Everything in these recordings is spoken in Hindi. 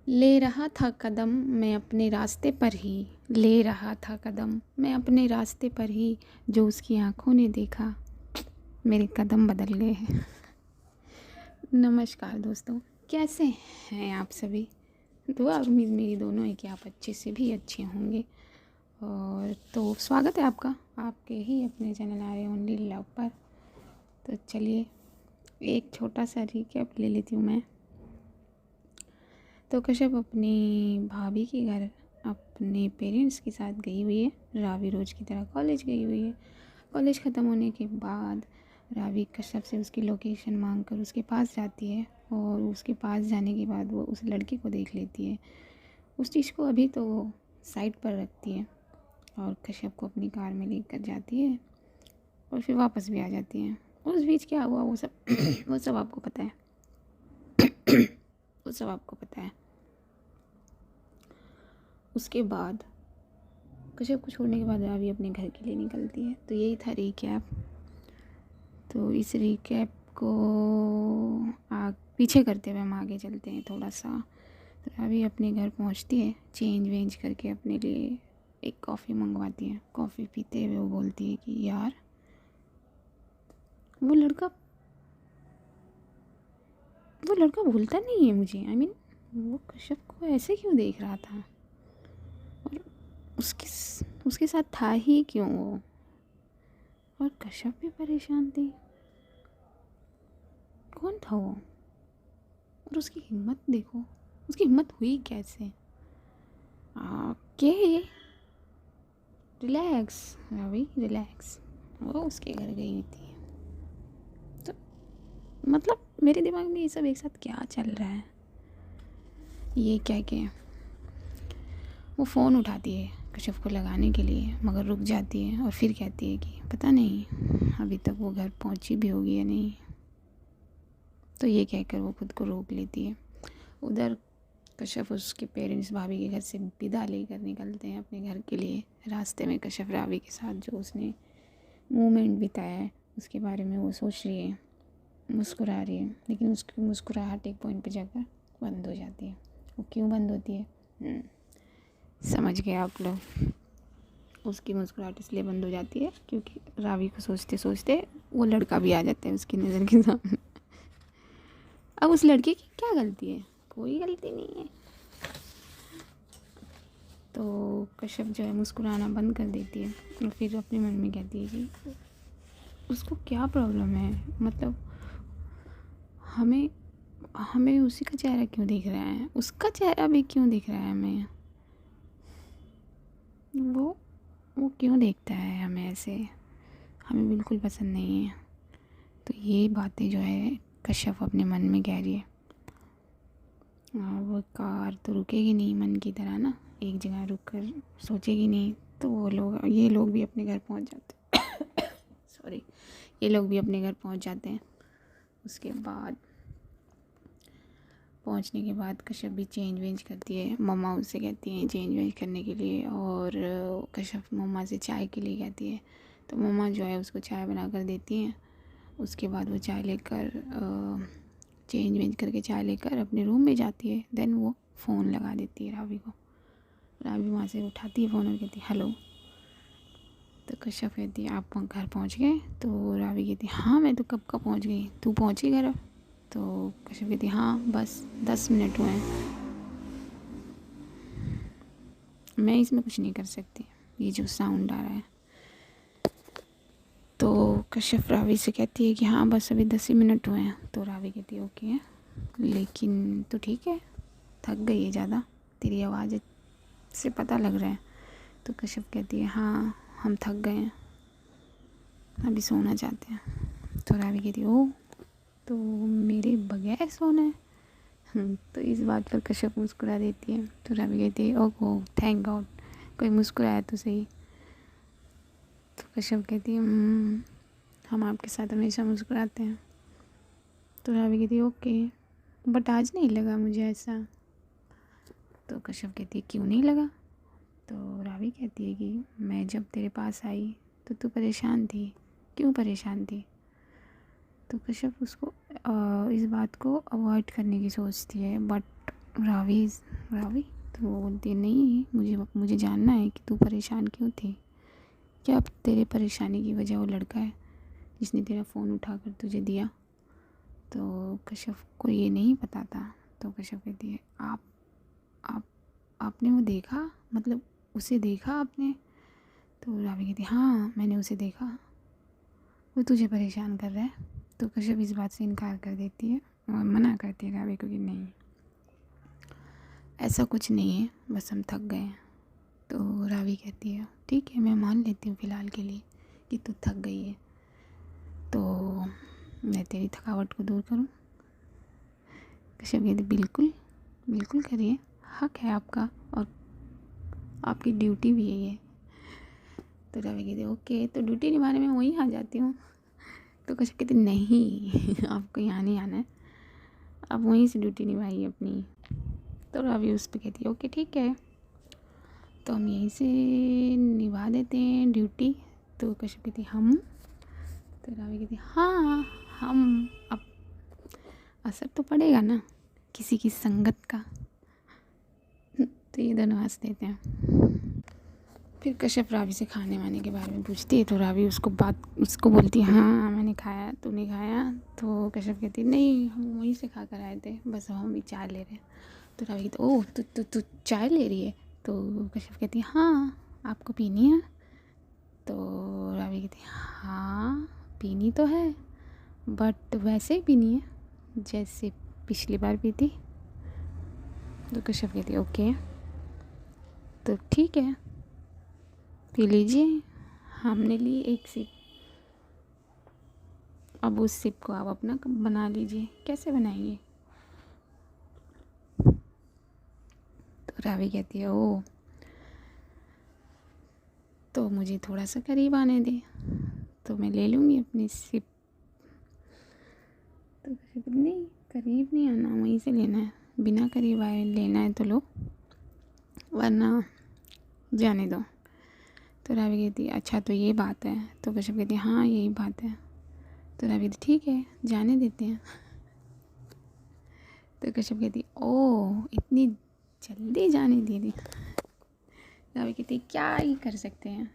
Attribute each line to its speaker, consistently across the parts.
Speaker 1: ले रहा था कदम मैं अपने रास्ते पर ही, ले रहा था कदम मैं अपने रास्ते पर ही, जो उसकी आंखों ने देखा मेरे कदम बदल गए हैं। नमस्कार दोस्तों, कैसे हैं आप सभी। दुआ उम्मीद मेरी दोनों है कि आप अच्छे से भी अच्छे होंगे। और तो स्वागत है आपका आपके ही अपने चैनल आर्य ओनली लव पर। तो चलिए एक छोटा सा रिकैप ले लेती हूँ मैं। तो कश्यप अपनी भाभी के घर अपने पेरेंट्स के साथ गई हुई है। रावी रोज़ की तरह कॉलेज गई हुई है। कॉलेज ख़त्म होने के बाद रावी कश्यप से उसकी लोकेशन मांगकर उसके पास जाती है और उसके पास जाने के बाद वो उस लड़के को देख लेती है। उस चीज़ को अभी तो वो साइड पर रखती है और कश्यप को अपनी कार में लेकर जाती है और फिर वापस भी आ जाती है। उस बीच क्या हुआ वो सब वो सब आपको पता है। वो सब आपको पता है। उसके बाद कश्यप को छोड़ने के बाद रावी अपने घर के लिए निकलती है। तो यही था रिकैप। तो इस रिकैप को पीछे करते हुए हम आगे चलते हैं थोड़ा सा। तो रावी अपने घर पहुंचती है, चेंज वेंज करके अपने लिए एक कॉफ़ी मंगवाती है। कॉफ़ी पीते हुए वो बोलती है कि यार वो लड़का भूलता नहीं है मुझे। आई मीन वो कश्यप को ऐसे क्यों देख रहा था और उसके साथ था ही क्यों वो। और कश्यप भी परेशान थी, कौन था वो। और उसकी हिम्मत देखो, उसकी हिम्मत हुई कैसे। के रिलैक्स रवि रिलैक्स। वो उसके घर गई थी। तो मतलब मेरे दिमाग में ये सब एक साथ क्या चल रहा है। ये क्या क्या वो फ़ोन उठाती है कश्यप को लगाने के लिए, मगर रुक जाती है और फिर कहती है कि पता नहीं अभी तक वो घर पहुंची भी होगी या नहीं। तो ये कहकर वो खुद को रोक लेती है। उधर कश्यप उसके पेरेंट्स भाभी के घर से विदा लेकर निकलते हैं अपने घर के लिए। रास्ते में कश्यप रावी के साथ जो उसने मोमेंट बिताया है उसके बारे में वो सोच रही है, मुस्कुरा रही है। लेकिन उसकी मुस्कुराहट एक पॉइंट पे जाकर बंद हो जाती है। वो क्यों बंद होती है समझ गए आप लोग। उसकी मुस्कुराहट इसलिए बंद हो जाती है क्योंकि रावी को सोचते सोचते वो लड़का भी आ जाता है उसकी नज़र के सामने। अब उस लड़के की क्या गलती है, कोई गलती नहीं है। तो कश्यप जो है मुस्कुराना बंद कर देती है और फिर अपने मन में कहती है कि उसको क्या प्रॉब्लम है। मतलब हमें हमें उसी का चेहरा क्यों दिख रहा है, उसका चेहरा भी क्यों दिख रहा है हमें। वो क्यों देखता है हमें ऐसे, हमें बिल्कुल पसंद नहीं है। तो ये बातें जो है कश्यप अपने मन में कह रही है। वो कार तो रुकेगी नहीं मन की तरह ना, एक जगह रुक कर सोचेगी नहीं। तो ये लोग भी अपने घर पहुंच जाते सॉरी ये लोग भी अपने घर पहुंच जाते हैं। उसके बाद पहुंचने के बाद कश्यप भी चेंज वेंज करती है। मम्मा उससे कहती हैं चेंज वेंज करने के लिए और कश्यप मम्मा से चाय के लिए कहती है। तो मम्मा जो है उसको चाय बना कर देती हैं। उसके बाद वो चाय लेकर चेंज वेंज करके चाय लेकर अपने रूम में जाती है। देन वो फ़ोन लगा देती है रावी को। रावी वहाँ से उठाती है फ़ोन और कहती है हेलो। तो कश्यप कहती है आप घर पहुँच गए। तो रावी कहती है हाँ मैं तो कब का पहुँच गई, तू पहुँची घर। तो कश्यप कहती है हाँ बस 10 मिनट हुए हैं, मैं इसमें कुछ नहीं कर सकती, ये जो साउंड आ रहा है। तो कश्यप रावी से कहती है कि हाँ बस अभी 10 ही मिनट हुए हैं। तो रावी कहती है ओके लेकिन तो ठीक है, थक गई है ज़्यादा, तेरी आवाज़ से पता लग रहा है। तो कश्यप कहती है हाँ हम थक गए हैं, अभी सोना चाहते हैं। तो रावी कहती है ओह तो मेरे बगैर सोना है। तो इस बात पर कश्यप मुस्कुरा देती है। तो रावी कहती है ओह थैंक गॉड, कोई मुस्कुराया तो सही। तो कश्यप कहती है हम आपके साथ हमेशा मुस्कुराते हैं। तो रावी कहती है ओके बट आज नहीं लगा मुझे ऐसा। तो कश्यप कहती है क्यों नहीं लगा। तो रावी कहती है कि मैं जब तेरे पास आई तो तू परेशान थी, क्यों परेशान थी। तो कश्यप उसको इस बात को अवॉइड करने की सोचती है बट रावी रावी। तो वो बोलती है नहीं, मुझे जानना है कि तू परेशान क्यों थी। क्या अब तेरे परेशानी की वजह वो लड़का है जिसने तेरा फ़ोन उठा कर तुझे दिया? तो कश्यप को ये नहीं पता था। तो कश्यप कहती है आप आपने वो देखा, मतलब उसे देखा आपने? तो रावी कहती है हाँ मैंने उसे देखा, वो तुझे परेशान कर रहा है। तो कश्यप इस बात से इनकार कर देती है और मना करती है रावी को कि नहीं ऐसा कुछ नहीं है, बस हम थक गए हैं। तो रावी कहती है ठीक है मैं मान लेती हूँ फ़िलहाल के लिए कि तू थक गई है, तो मैं तेरी थकावट को दूर करूँ। कश्यप कहती बिल्कुल बिल्कुल करिए, हक है आपका और आपकी ड्यूटी भी यही है। तो रावी कहती ओके तो ड्यूटी निभाने में वहीं आ जाती हूँ। तो कश्यप कहती नहीं आपको यहाँ नहीं आना है, आप वहीं से ड्यूटी निभाइए अपनी। तो रावी उस पर कहती है ओके ठीक है तो हम यहीं से निभा देते हैं ड्यूटी। तो कश्यप कहती हम? तो रावी कहती हाँ हम, अब असर तो पड़ेगा ना किसी की संगत का। तो ये दोनों हंस देते हैं। फिर कश्यप रावी से खाने वाने के बारे में पूछती है। तो रावी उसको बोलती है हाँ मैंने खाया, तूने खाया? तो कश्यप कहती नहीं हम वहीं से खा कर आए थे, बस हम भी चाय ले रहे हैं। तो रावी कहती ओह तू चाय ले रही है? तो कश्यप कहती हाँ आपको पीनी है? तो रावी कहती हाँ पीनी तो है बट वैसे ही पीनी है जैसे पिछली बार पी थी। तो कश्यप कहती ओके तो ठीक है पी लीजिए। हमने ली एक सिप, अब उस सिप को आप अपना बना लीजिए। कैसे बनाएंगे? तो रावी कहती है ओ तो मुझे थोड़ा सा करीब आने दे तो मैं ले लूँगी अपनी सिप। तो कश्यप नहीं करीब नहीं आना, वहीं से लेना है, बिना करीब आए लेना है तो लो वरना जाने दो। तो रावी कहती अच्छा तो ये बात है? तो कश्यप कहती हाँ यही बात है। तो रावी कहती ठीक है जाने देते हैं। तो कश्यप कहती ओह इतनी जल्दी जाने दे दी। रावी कहती क्या ही कर सकते हैं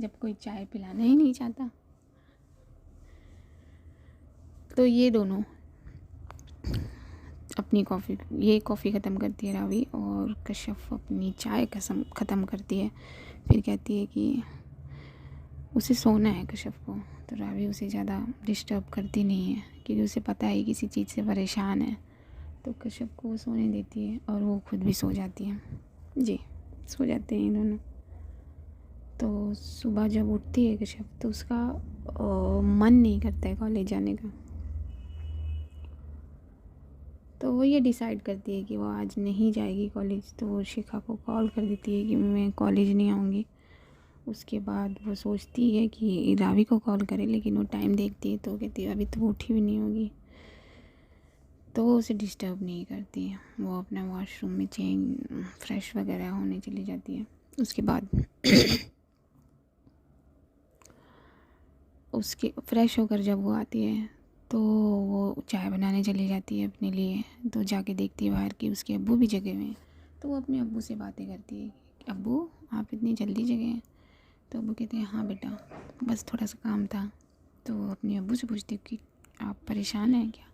Speaker 1: जब कोई चाय पिलाना ही नहीं चाहता। तो ये दोनों अपनी कॉफ़ी ख़त्म करती है रावी और कश्यप अपनी चाय ख़त्म करती है। फिर कहती है कि उसे सोना है कश्यप को। तो रावी उसे ज़्यादा डिस्टर्ब करती नहीं है क्योंकि उसे पता है किसी चीज़ से परेशान है। तो कश्यप को वो सोने देती है और वो खुद भी सो जाती है। जी सो जाते हैं दोनों। तो सुबह जब उठती है कश्यप तो उसका मन नहीं करता है कॉलेज जाने का। तो वो ये डिसाइड करती है कि वो आज नहीं जाएगी कॉलेज। तो वो शिखा को कॉल कर देती है कि मैं कॉलेज नहीं आऊँगी। उसके बाद वो सोचती है कि रावी को कॉल करे लेकिन वो टाइम देखती है तो कहती है अभी तो उठी भी नहीं होगी। तो वो उसे डिस्टर्ब नहीं करती है, वो अपना वॉशरूम में फ्रेश वगैरह होने चली जाती है। उसके बाद उसके फ्रेश होकर जब वो आती है तो वो चाय बनाने चली जाती है अपने लिए। तो जाके देखती है बाहर कि उसके अब्बू भी जगे हुए हैं। तो वो अपने अब्बू से बातें करती है कि अब्बू आप इतनी जल्दी जगे हैं? तो अब्बू कहते हैं हाँ बेटा बस थोड़ा सा काम था। तो वो अपने अब्बू से पूछती है कि आप परेशान हैं क्या?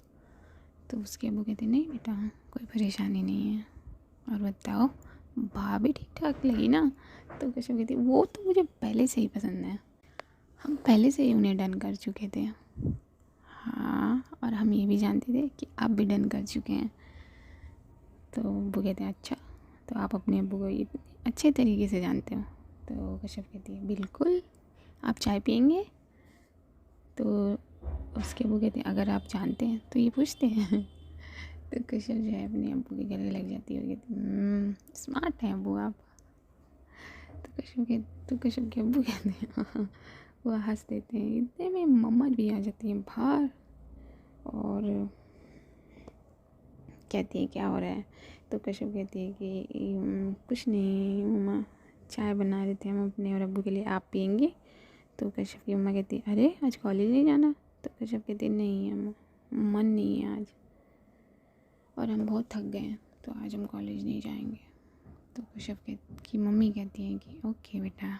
Speaker 1: तो उसके अब्बू कहते नहीं बेटा कोई परेशानी नहीं है, और बताओ भाभी ठीक ठाक लगी ना? तो कश्यप कहती वो तो मुझे पहले से ही पसंद है, हम पहले से ही उन्हें डन कर चुके थे। हाँ और हम ये भी जानते थे कि आप भी डन कर चुके हैं। तो वो कहते हैं अच्छा तो आप अपने अब्बू को ये अच्छे तरीके से जानते हो? तो कश्यप कहती है बिल्कुल, आप चाय पियेंगे? तो उसके अब्बू कहते हैं अगर आप जानते हैं तो ये पूछते हैं। तो कश्यप जो है अपने अब्बू के गले लग जाती है और कहती स्मार्ट हैं अब्बू आप। तो कश्यप के अब्बू कहते हैं वो हंस देते हैं। इतने में मम्मा भी आ जाती हैं बाहर और कहती है क्या हो रहा है? तो कश्यप कहती है कि कुछ नहीं मम्मा चाय बना रहे थे हम अपने और अब्बू के लिए, आप पियेंगे? तो कश्यप की मम्मा कहती है अरे आज कॉलेज नहीं जाना? तो कश्यप कहती नहीं अम्मा मन नहीं है आज और हम बहुत थक गए हैं। तो आज हम कॉलेज नहीं जाएंगे। तो कश्यप की मम्मी कहती हैं कि ओके बेटा।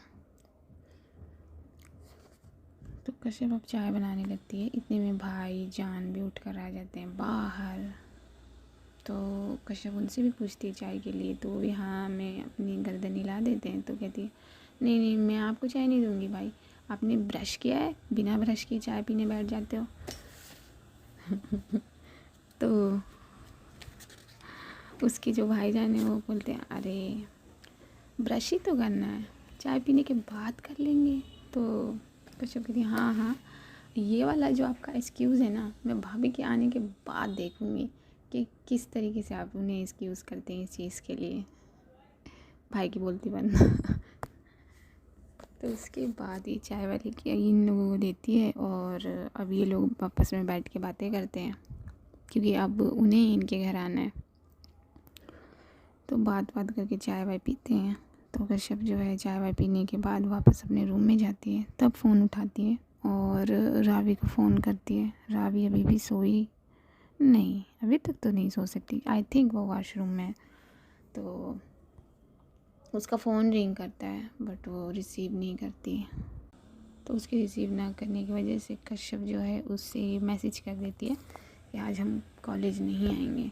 Speaker 1: तो कश्यप अब चाय बनाने लगती है। इतने में भाई जान भी उठ कर आ जाते हैं बाहर। तो कश्यप उनसे भी पूछती है चाय के लिए, तो वो भी हाँ मैं अपनी गर्दन हिला देते हैं। तो कहती है नहीं नहीं मैं आपको चाय नहीं दूँगी भाई, आपने ब्रश किया है, बिना ब्रश किए चाय पीने बैठ जाते हो। तो उसके जो भाईजान है वो बोलते हैं अरे ब्रश ही तो करना है, चाय पीने के बाद कर लेंगे। तो कश्यप कहती है हाँ हाँ ये वाला जो आपका एक्सक्यूज़ है ना, मैं भाभी के आने के बाद देखूँगी कि किस तरीके से आप उन्हें एक्सक्यूज़ करते हैं इस चीज़ के लिए। भाई की बोलती बंद। तो उसके बाद ये चाय वाली की इन लोगों को देती है और अब ये लोग आपस में बैठ के बातें करते हैं क्योंकि अब उन्हें इनके घर आना है। तो बात करके चाय वाय पीते हैं। तो कश्यप जो है चाय वाय पीने के बाद वापस अपने रूम में जाती है, तब फ़ोन उठाती है और रावी को फ़ोन करती है। रावी अभी भी सोई नहीं, अभी तक तो नहीं सो सकती, आई थिंक वो वॉशरूम में। तो उसका फ़ोन रिंग करता है बट वो रिसीव नहीं करती। तो उसके रिसीव ना करने की वजह से कश्यप जो है उससे मैसेज कर देती है कि आज हम कॉलेज नहीं आएंगे।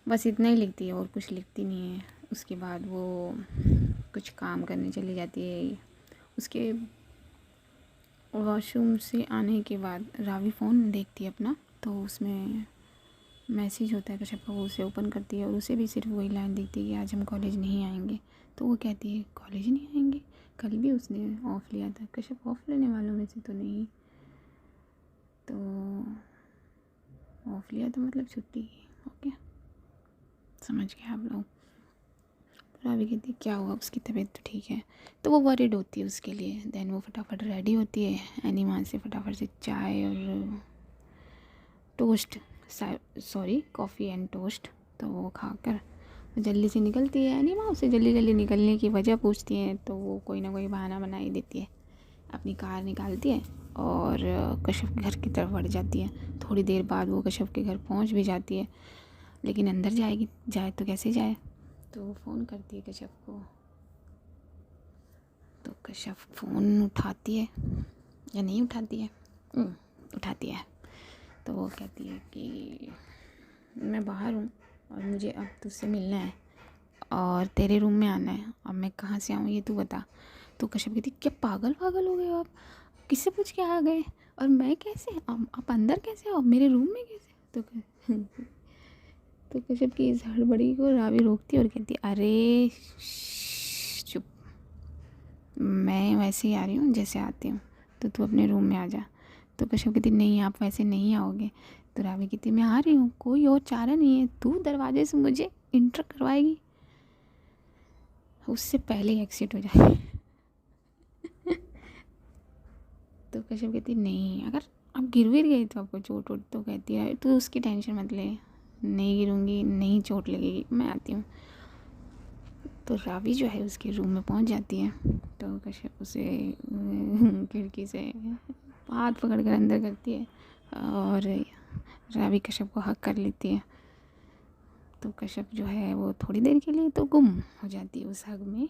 Speaker 1: बस इतना ही लिखती है और कुछ लिखती नहीं है। उसके बाद वो कुछ काम करने चली जाती है। उसके वॉशरूम से आने के बाद रावी फ़ोन देखती है अपना, तो उसमें मैसेज होता है कश्यप का, वो उसे ओपन करती है और उसे भी सिर्फ वही लाइन दिखती है कि आज हम कॉलेज नहीं आएंगे। तो वो कहती है कॉलेज नहीं आएंगे, कल भी उसने ऑफ़ लिया था, कश्यप ऑफ़ लेने वालों में से तो नहीं। तो ऑफ़ लिया तो मतलब छुट्टी, ओके समझ गए आप लोग। रावी कहती है क्या हुआ, उसकी तबीयत तो ठीक है। तो वो वरीड होती है उसके लिए। देन वो फटाफट रेडी होती है, एनिमा से फटाफट से चाय और toast, sorry coffee and toast, तो वो खाकर जल्दी से निकलती है। एनिमा उसे जल्दी जल्दी निकलने की वजह पूछती है तो वो कोई ना कोई बहाना बना ही देती है। अपनी कार निकालती है और कश्यप के घर की तरफ बढ़ जाती है। थोड़ी देर बाद वो कश्यप के घर पहुंच भी जाती है, लेकिन अंदर जाए तो कैसे जाए। तो वो फ़ोन करती है कश्यप को। तो कश्यप फ़ोन उठाती है या नहीं उठाती है, उठाती है। तो वो कहती है कि मैं बाहर हूँ और मुझे अब तुझसे मिलना है और तेरे रूम में आना है। अब मैं कहाँ से आऊँ ये तू बता। तो कश्यप कहती क्या पागल हो गए हो आप, किससे पूछ के आ गए और मैं कैसे, आप अंदर कैसे आओ, मेरे रूम में कैसे। तो कश्यप की इस हड़बड़ी को रावी रोकती और कहती अरे चुप, मैं वैसे ही आ रही हूँ जैसे आती हूँ, तो तू अपने रूम में आ जा। तो कश्यप कहती नहीं आप वैसे नहीं आओगे। तो रावी कहती मैं आ रही हूँ, कोई और चारा नहीं है, तू दरवाजे से मुझे इंटर करवाएगी, उससे पहले ही एक्सिट हो जाएगी। तो कश्यप कहती नहीं अगर आप गिर गई तो आपको चोट वोट, तो कहती है तू उसकी टेंशन मत ले, नहीं गिरूँगी, नहीं चोट लगेगी, मैं आती हूँ। तो रावी जो है उसके रूम में पहुंच जाती है। तो कश्यप उसे खिड़की से हाथ पकड़ कर अंदर करती है और रावी कश्यप को हक कर लेती है। तो कश्यप जो है वो थोड़ी देर के लिए तो गुम हो जाती है उस हग में,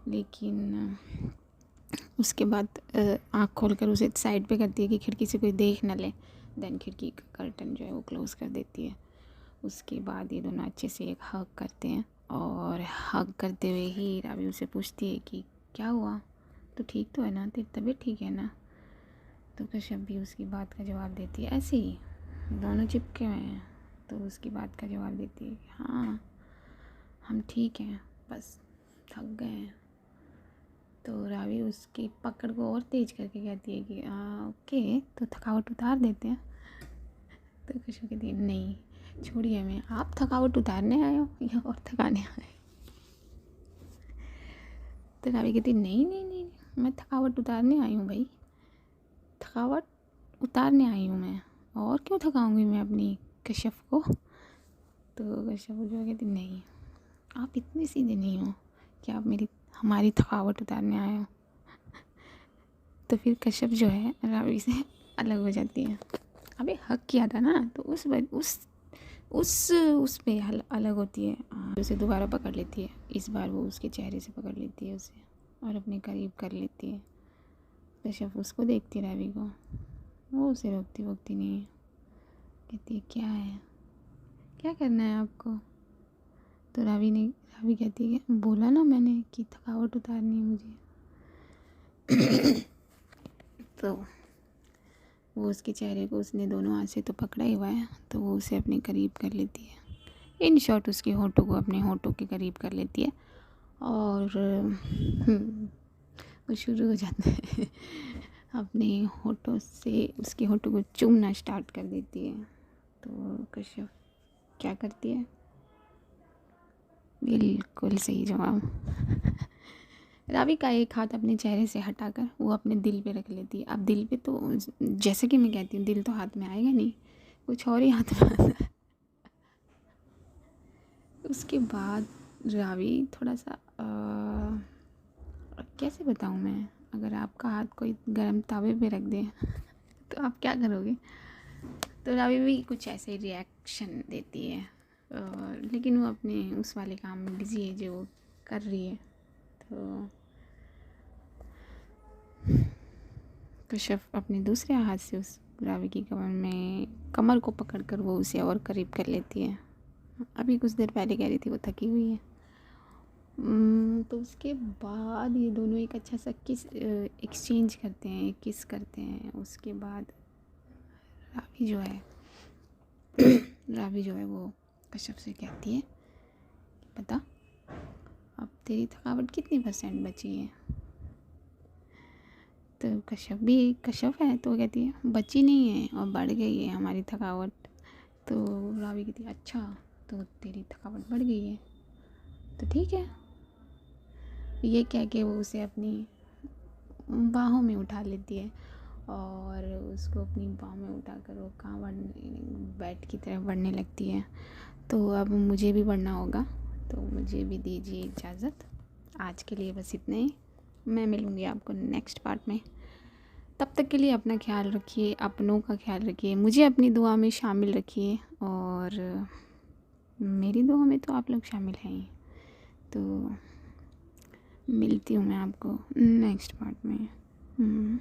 Speaker 1: लेकिन उसके बाद आँख खोलकर उसे साइड पे करती है कि खिड़की से कोई देख ना ले। देन खिड़की का कर्टन जो है वो क्लोज़ कर देती है। उसके बाद ये दोनों अच्छे से एक हग करते हैं और हग करते हुए ही रावी उसे पूछती है कि क्या हुआ, तो ठीक तो है ना, तेरी तबीयत ठीक है ना। तो कश्यप भी उसकी बात का जवाब देती है ऐसे ही, दोनों चिपके हुए हैं। तो उसकी बात का जवाब देती है कि हाँ हम ठीक हैं, बस थक गए हैं। तो रावी उसकी पकड़ को और तेज करके कहती है कि ओके तो थकावट उतार देते हैं। तो कश्यप कहती है नहीं छोड़िए, मैं आप थकावट उतारने आए हो या और थकाने आए। तो रावी कहती नहीं नहीं नहीं मैं थकावट उतारने आई हूँ भाई, थकावट उतारने आई हूँ मैं, और क्यों थकाऊंगी मैं अपनी कश्यप को। तो कश्यप जो कहती नहीं आप इतने सीधे नहीं हो कि आप हमारी थकावट उतारने आए हो। तो फिर कश्यप जो है रावी से अलग हो जाती है। अबे हक किया था ना, तो उस पे अलग होती है। उसे दोबारा पकड़ लेती है, इस बार वो उसके चेहरे से पकड़ लेती है उसे और अपने करीब कर लेती है। कश्यप उसको देखती है रावी को, वो उसे रोकती वोकती नहीं है, कहती है क्या है, क्या करना है आपको। तो रावी कहती है बोला ना मैंने कि थकावट उतारनी है मुझे। तो वो उसके चेहरे को उसने दोनों हाथ से तो पकड़ा ही हुआ है, तो वो उसे अपने करीब कर लेती है। इन शॉर्ट उसके होठों को अपने होठों के करीब कर लेती है और वो शुरू हो जाता है अपने होठों से उसके होठों को चूमना स्टार्ट कर देती है। तो कश्यप क्या करती है, बिल्कुल सही जवाब। रावी का एक हाथ अपने चेहरे से हटाकर वो अपने दिल पे रख लेती है। अब दिल पे तो जैसे कि मैं कहती हूँ दिल तो हाथ में आएगा नहीं, कुछ और ही हाथ में आता है। उसके बाद रावी थोड़ा सा कैसे बताऊँ मैं, अगर आपका हाथ कोई गर्म तावे पे रख दे तो आप क्या करोगे। तो रावी भी कुछ ऐसे ही रिएक्शन देती है, लेकिन वो अपने उस वाले काम में बिजी है जो वो कर रही है। तो कश्यप अपने दूसरे हाथ से उस रावी की कमर को पकड़कर वो उसे और करीब कर लेती है। अभी कुछ देर पहले कह रही थी वो थकी हुई है। तो उसके बाद ये दोनों एक अच्छा सा किस एक्सचेंज करते हैं, किस करते हैं। उसके बाद रावी जो है वो कश्यप से कहती है पता अब तेरी थकावट कितनी % बची है। तो कश्यप है तो कहती है बची नहीं है और बढ़ गई है हमारी थकावट। तो रावी कहती है अच्छा तो तेरी थकावट बढ़ गई है तो ठीक है। ये कह के वो उसे अपनी बाहों में उठा लेती है और उसको अपनी बाहों में उठाकर वो कहाँ बैट की तरफ बढ़ने लगती है। तो अब मुझे भी बढ़ना होगा, तो मुझे भी दीजिए इजाज़त। आज के लिए बस इतना ही, मैं मिलूँगी आपको नेक्स्ट पार्ट में। तब तक के लिए अपना ख्याल रखिए, अपनों का ख्याल रखिए, मुझे अपनी दुआ में शामिल रखिए और मेरी दुआ में तो आप लोग शामिल हैं ही। तो मिलती हूँ मैं आपको नेक्स्ट पार्ट में।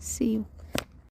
Speaker 1: सी यू।